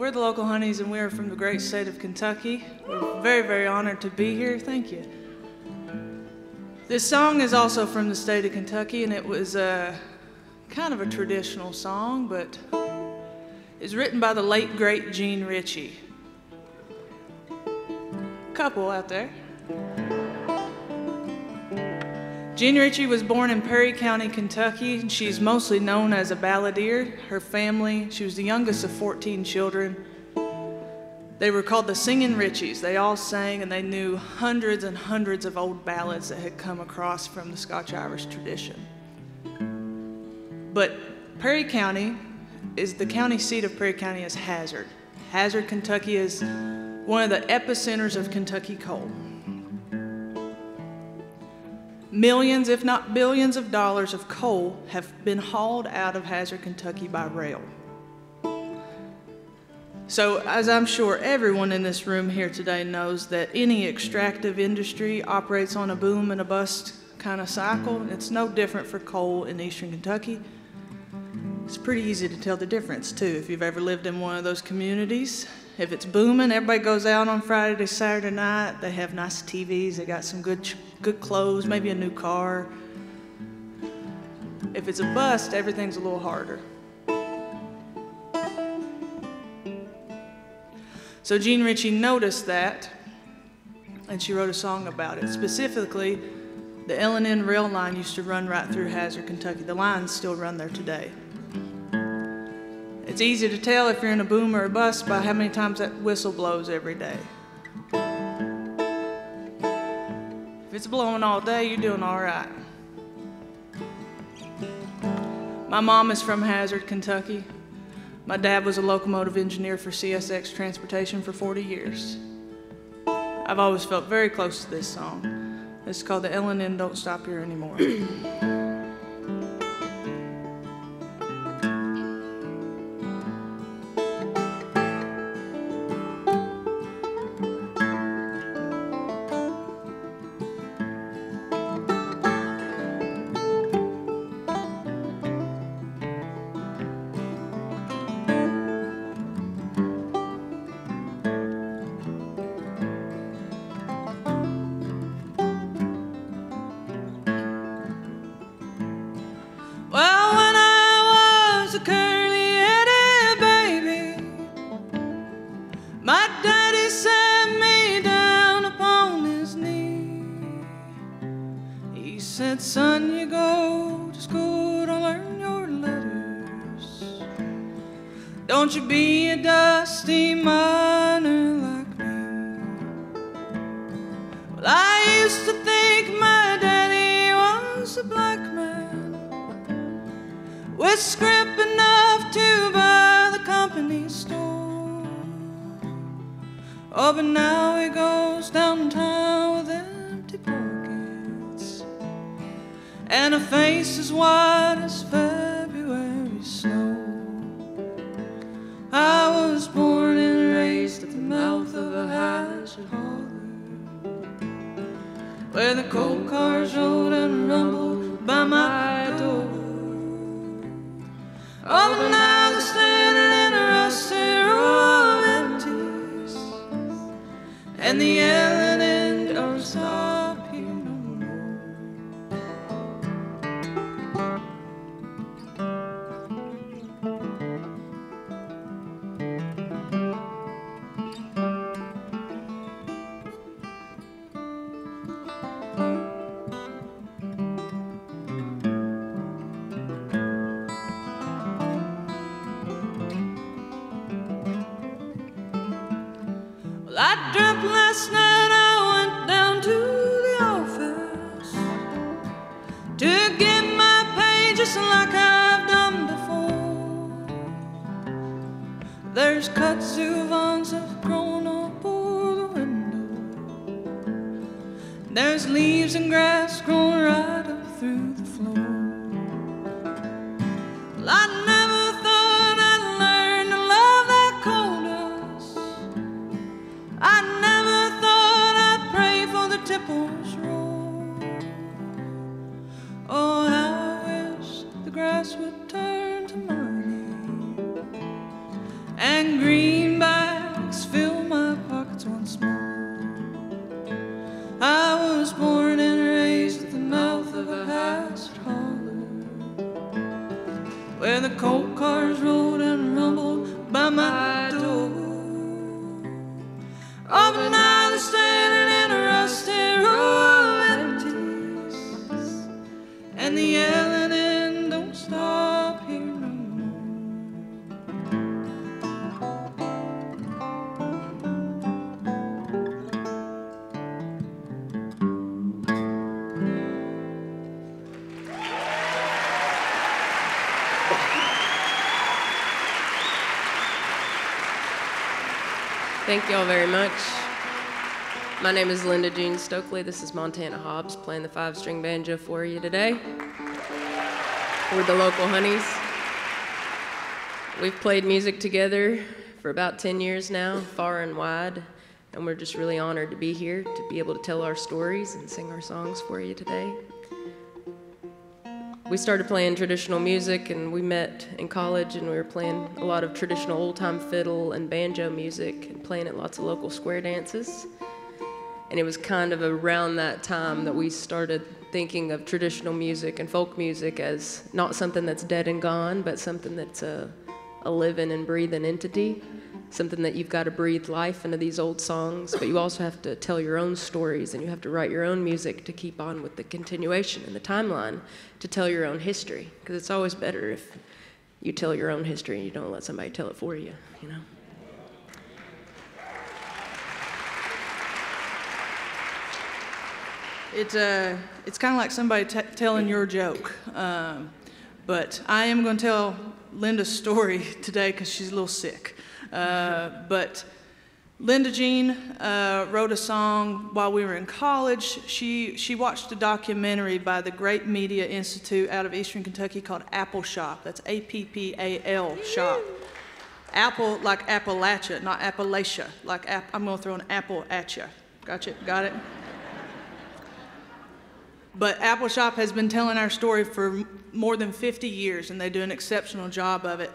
We're the local honeys, and we are from the great state of Kentucky. We're very, very honored to be here. Thank you. This song is also from the state of Kentucky, and it was kind of a traditional song, but it's written by the late, great Gene Ritchie. Couple out there. Gene Ritchie was born in Perry County, Kentucky, and she's mostly known as a balladeer. Her family, she was the youngest of 14 children. They were called the Singing Ritchies. They all sang, and they knew hundreds and hundreds of old ballads that had come across from the Scotch-Irish tradition. But Perry County is, the county seat of Perry County is Hazard. Hazard, Kentucky is one of the epicenters of Kentucky coal. Millions, if not billions of dollars of coal have been hauled out of Hazard, Kentucky by rail. So, as I'm sure everyone in this room here today knows, that any extractive industry operates on a boom and a bust kind of cycle. It's no different for coal in eastern Kentucky. It's pretty easy to tell the difference too if you've ever lived in one of those communities. If it's booming, everybody goes out on Friday to Saturday night. They have nice TVs, they got some good clothes, maybe a new car. If it's a bust, everything's a little harder. So Gene Ritchie noticed that, and she wrote a song about it. Specifically, the L&N rail line used to run right through Hazard, Kentucky. The lines still run there today. It's easy to tell if you're in a boom or a bust by how many times that whistle blows every day. If it's blowing all day, you're doing all right. My mom is from Hazard, Kentucky. My dad was a locomotive engineer for CSX Transportation for 40 years. I've always felt very close to this song. It's called the L&N Don't Stop Here Anymore. Son, you go to school to learn your letters. Don't you be a dusty miner like me. Well, I used to think my daddy was a black man with scrip enough to buy the company store. Oh, but now he goes downtown with empty pockets and a face as white as February snow. I was born and raised at the mouth of a Hazard holler, where the coal cars rolled and rumbled by my door. Oh, but now they're standing in a rusty row of empties, and the L&N don't stop here no more. Well, I dreamt last night I went down to the office to get my pay just like I've done before. There's kudzu vines have grown up over the window. There's leaves and grass growing right up through the floor. Well, I never thought I'd learn to love that coal dust. I never thought I'd pray for the tipples roll. Oh, how I wish the grass would turn to money and green where the coal cars rolled and rumbled by my door. Oh, but now they're standing in a rusty row of empties, and the yelling end don't stop here no more. Thank you all very much. My name is Linda Jean Stokley. This is Montana Hobbs playing the 5-string banjo for you today. We're the local honeys. We've played music together for about 10 years now, far and wide, and we're just really honored to be here, to be able to tell our stories and sing our songs for you today. We started playing traditional music, and we met in college, and we were playing a lot of traditional old-time fiddle and banjo music and playing at lots of local square dances. And it was kind of around that time that we started thinking of traditional music and folk music as not something that's dead and gone, but something that's a living and breathing entity, something that you've got to breathe life into these old songs, but you also have to tell your own stories, and you have to write your own music to keep on with the continuation and the timeline, to tell your own history, because it's always better if you tell your own history and you don't let somebody tell it for you, you know? It's kind of like somebody telling your joke, but I am going to tell Linda's story today because she's a little sick. But Linda Jean wrote a song while we were in college. She watched a documentary by the Great Media Institute out of Eastern Kentucky called Apple Shop. That's A-P-P-A-L Shop. Apple like Appalachia, not Appalachia. Like I'm going to throw an apple at you. Gotcha? Got it? But Apple Shop has been telling our story for more than 50 years, and they do an exceptional job of it.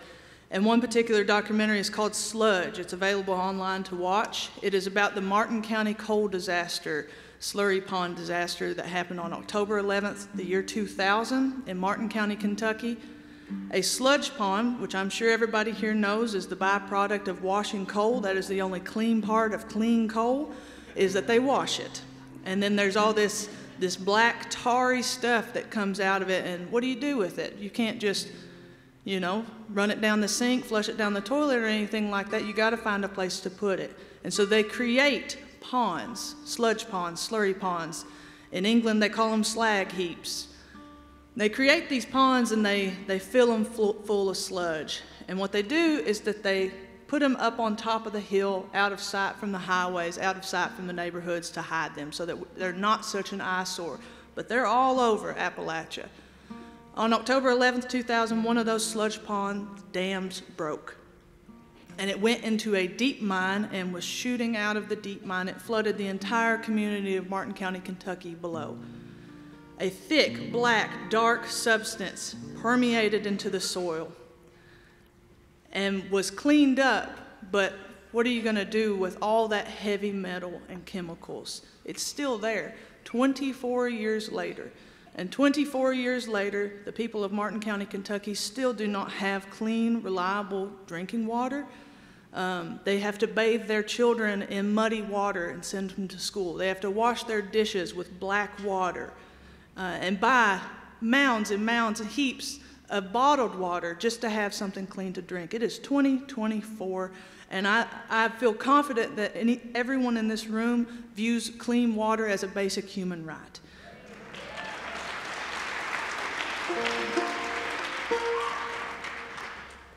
And one particular documentary is called Sludge. It's available online to watch. It is about the Martin County coal disaster, slurry pond disaster that happened on October 11th, the year 2000 in Martin County, Kentucky. A sludge pond, which I'm sure everybody here knows is the byproduct of washing coal. That is the only clean part of clean coal, is that they wash it. And then there's all this black tarry stuff that comes out of it, and what do you do with it? You can't just, you know, run it down the sink, flush it down the toilet or anything like that. You got to find a place to put it. And so they create ponds, sludge ponds, slurry ponds. In England, they call them slag heaps. They create these ponds and they fill them full of sludge. And what they do is that they put them up on top of the hill, out of sight from the highways, out of sight from the neighborhoods to hide them so that they're not such an eyesore. But they're all over Appalachia. On October 11th, 2000, one of those sludge pond dams broke. And it went into a deep mine and was shooting out of the deep mine. It flooded the entire community of Martin County, Kentucky below. A thick, black, dark substance permeated into the soil and was cleaned up, but what are you going to do with all that heavy metal and chemicals? It's still there 24 years later. And 24 years later, the people of Martin County, Kentucky still do not have clean, reliable drinking water. They have to bathe their children in muddy water and send them to school. They have to wash their dishes with black water and buy mounds and mounds and heaps of bottled water just to have something clean to drink. It is 2024, and I feel confident that everyone in this room views clean water as a basic human right.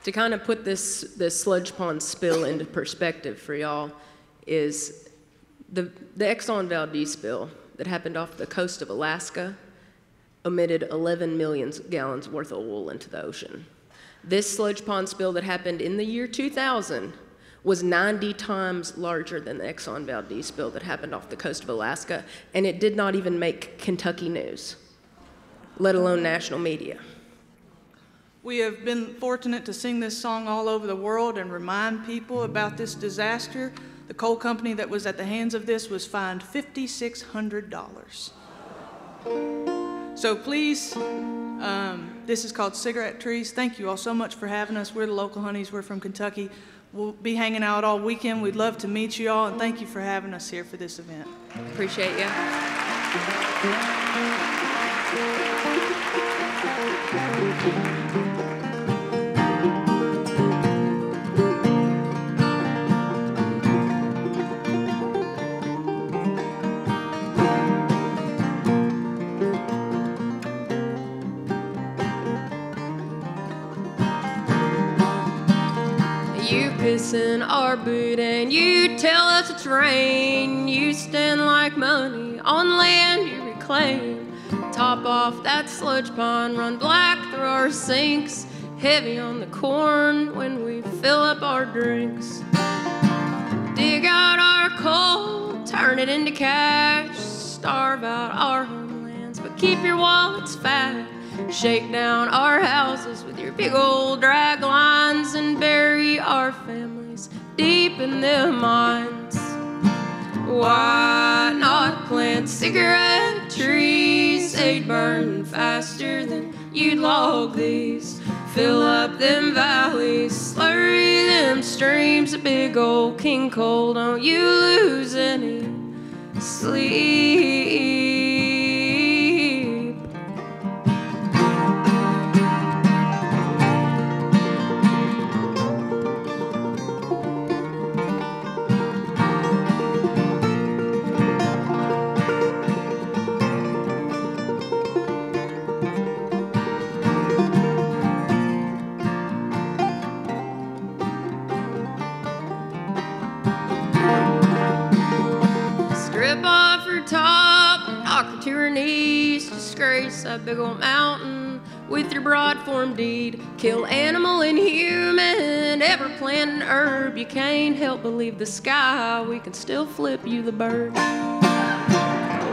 To kind of put this sludge pond spill into perspective for y'all is the Exxon Valdez spill that happened off the coast of Alaska emitted 11 million gallons worth of oil into the ocean. This sludge pond spill that happened in the year 2000 was 90 times larger than the Exxon Valdez spill that happened off the coast of Alaska, and it did not even make Kentucky news, let alone national media. We have been fortunate to sing this song all over the world and remind people about this disaster. The coal company that was at the hands of this was fined $5,600. So please, this is called Cigarette Trees. Thank you all so much for having us. We're the Local Honeys. We're from Kentucky. We'll be hanging out all weekend. We'd love to meet you all, and thank you for having us here for this event. Appreciate you. You piss in our boot and you tell us it's rain. You stand like money on land you reclaim. Top off that sludge pond, run black through our sinks. Heavy on the corn when we fill up our drinks. Dig out our coal, turn it into cash. Starve out our homelands, but keep your wallets fat. Shake down our houses with your big old drag lines and bury our families deep in the mines. Why not plant cigarette trees? They'd burn faster than you'd log these. Fill up them valleys, slurry them streams. A big old king coal, don't you lose any sleep. Strip off her top, knock her to her knees. Disgrace that big old mountain with your broad form deed. Kill animal and human, ever plant an herb. You can't help but leave the sky, we can still flip you the bird.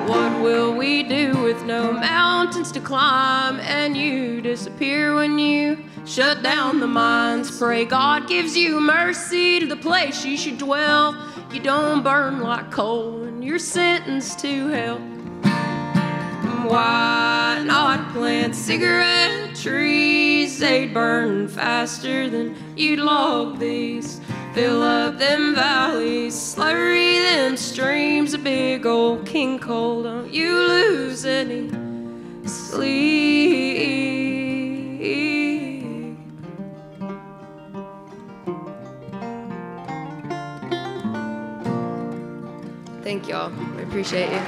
What will we do with no mountains to climb? And you disappear when you shut down the mines. Pray God gives you mercy to the place you should dwell. You don't burn like coal and you're sentenced to hell. Why not plant cigarette trees? They'd burn faster than you'd log these. Fill up them valleys, slurry them streams. A big old king coal, don't you lose any sleep. Thank y'all. We appreciate you.